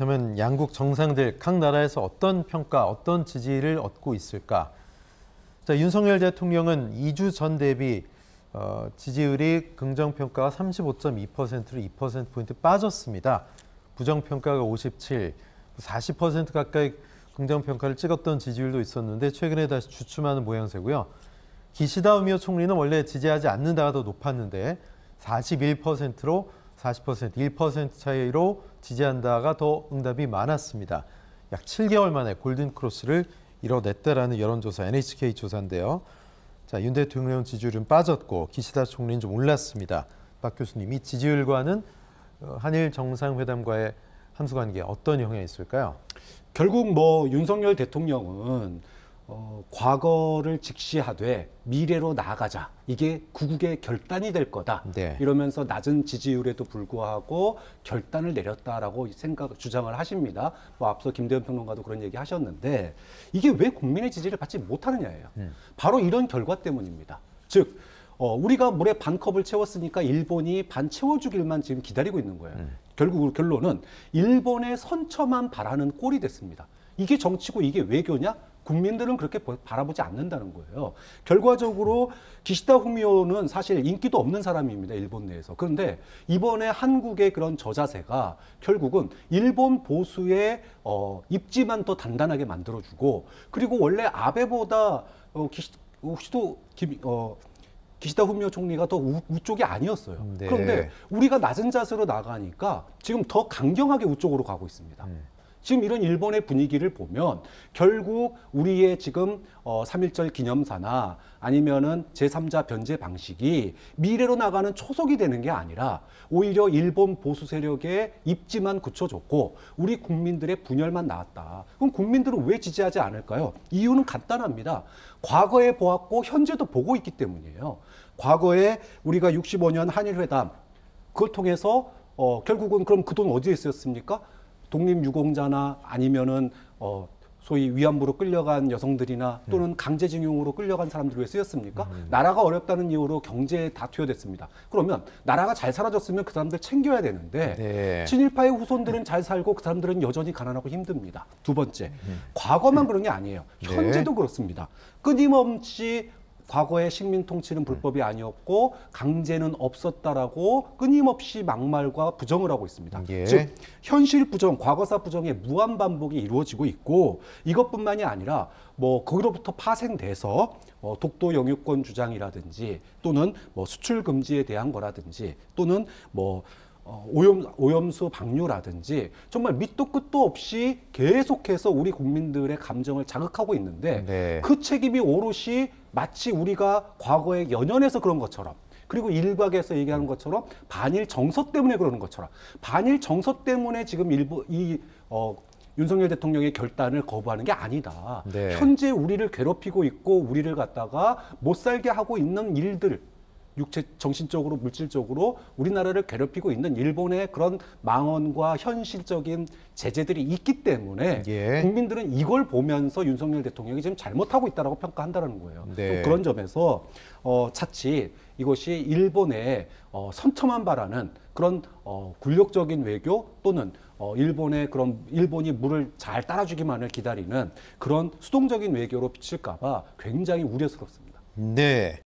그렇다면 양국 정상들 각 나라에서 어떤 평가, 어떤 지지를 얻고 있을까? 자, 윤석열 대통령은 2주 전 대비 지지율이 긍정평가가 35.2%로 2%포인트 빠졌습니다. 부정평가가 57, 40% 가까이 긍정평가를 찍었던 지지율도 있었는데 최근에 다시 주춤하는 모양새고요. 기시다 후미오 총리는 원래 지지하지 않는다가 더 높았는데 41%로 40%, 1% 차이로 지지한다가 더 응답이 많았습니다. 약 7개월 만에 골든크로스를 이뤄냈다라는 여론조사, NHK 조사인데요. 자, 윤 대통령 지지율은 빠졌고 기시다 총리는 좀 올랐습니다. 박 교수님, 이 지지율과는 한일 정상회담과의 함수관계에 어떤 영향이 있을까요? 결국 윤석열 대통령은 과거를 직시하되 미래로 나아가자. 이게 구국의 결단이 될 거다. 네. 이러면서 낮은 지지율에도 불구하고 결단을 내렸다라고 주장을 하십니다. 앞서 김대현 평론가도 그런 얘기 하셨는데 이게 왜 국민의 지지를 받지 못하느냐예요. 바로 이런 결과 때문입니다. 즉 우리가 물에 반 컵을 채웠으니까 일본이 반 채워주길만 지금 기다리고 있는 거예요. 결국 결론은 일본의 선처만 바라는 꼴이 됐습니다. 이게 정치고 이게 외교냐? 국민들은 그렇게 바라보지 않는다는 거예요. 결과적으로 기시다 후미오는 사실 인기도 없는 사람입니다. 일본 내에서. 그런데 이번에 한국의 그런 저자세가 결국은 일본 보수의 입지만 더 단단하게 만들어주고, 그리고 원래 아베보다 기시다 후미오 총리가 더 우쪽이 아니었어요. 네. 그런데 우리가 낮은 자세로 나가니까 지금 더 강경하게 우쪽으로 가고 있습니다. 지금 이런 일본의 분위기를 보면 결국 우리의 지금 3.1절 기념사나 아니면은 제3자 변제 방식이 미래로 나가는 초석이 되는 게 아니라 오히려 일본 보수 세력의 입지만 굳혀줬고 우리 국민들의 분열만 나왔다. 그럼 국민들은 왜 지지하지 않을까요? 이유는 간단합니다. 과거에 보았고 현재도 보고 있기 때문이에요. 과거에 우리가 65년 한일회담 그걸 통해서 결국은 그럼 그 돈 어디에 쓰였습니까? 독립유공자나 아니면은 소위 위안부로 끌려간 여성들이나 또는 강제징용으로 끌려간 사람들 왜 쓰였습니까? 나라가 어렵다는 이유로 경제에 다 투여됐습니다. 그러면 나라가 잘 살아졌으면 그 사람들 챙겨야 되는데 네. 친일파의 후손들은 잘 살고 그 사람들은 여전히 가난하고 힘듭니다. 두 번째, 과거만 그런 게 아니에요. 현재도 그렇습니다. 끊임없이 과거의 식민 통치는 불법이 아니었고 강제는 없었다라고 끊임없이 막말과 부정을 하고 있습니다. 예. 즉 현실 부정, 과거사 부정의 무한 반복이 이루어지고 있고 이것뿐만이 아니라 거기로부터 파생돼서 독도 영유권 주장이라든지 또는 수출 금지에 대한 거라든지 또는 오염수 방류라든지 정말 밑도 끝도 없이 계속해서 우리 국민들의 감정을 자극하고 있는데 네. 그 책임이 오롯이 마치 우리가 과거에 연연해서 그런 것처럼 그리고 일각에서 얘기하는 것처럼 반일 정서 때문에 그러는 것처럼 반일 정서 때문에 지금 윤석열 대통령의 결단을 거부하는 게 아니다. 네. 현재 우리를 괴롭히고 있고 우리를 갖다가 못 살게 하고 있는 일들 정신적으로 물질적으로 우리나라를 괴롭히고 있는 일본의 그런 망언과 현실적인 제재들이 있기 때문에 예. 국민들은 이걸 보면서 윤석열 대통령이 지금 잘못하고 있다고 평가한다는 거예요. 네. 그런 점에서 차치 이것이 일본의 선처만 바라는 그런 굴욕적인 외교 또는 일본이 물을 잘 따라주기만을 기다리는 그런 수동적인 외교로 비칠까 봐 굉장히 우려스럽습니다. 네.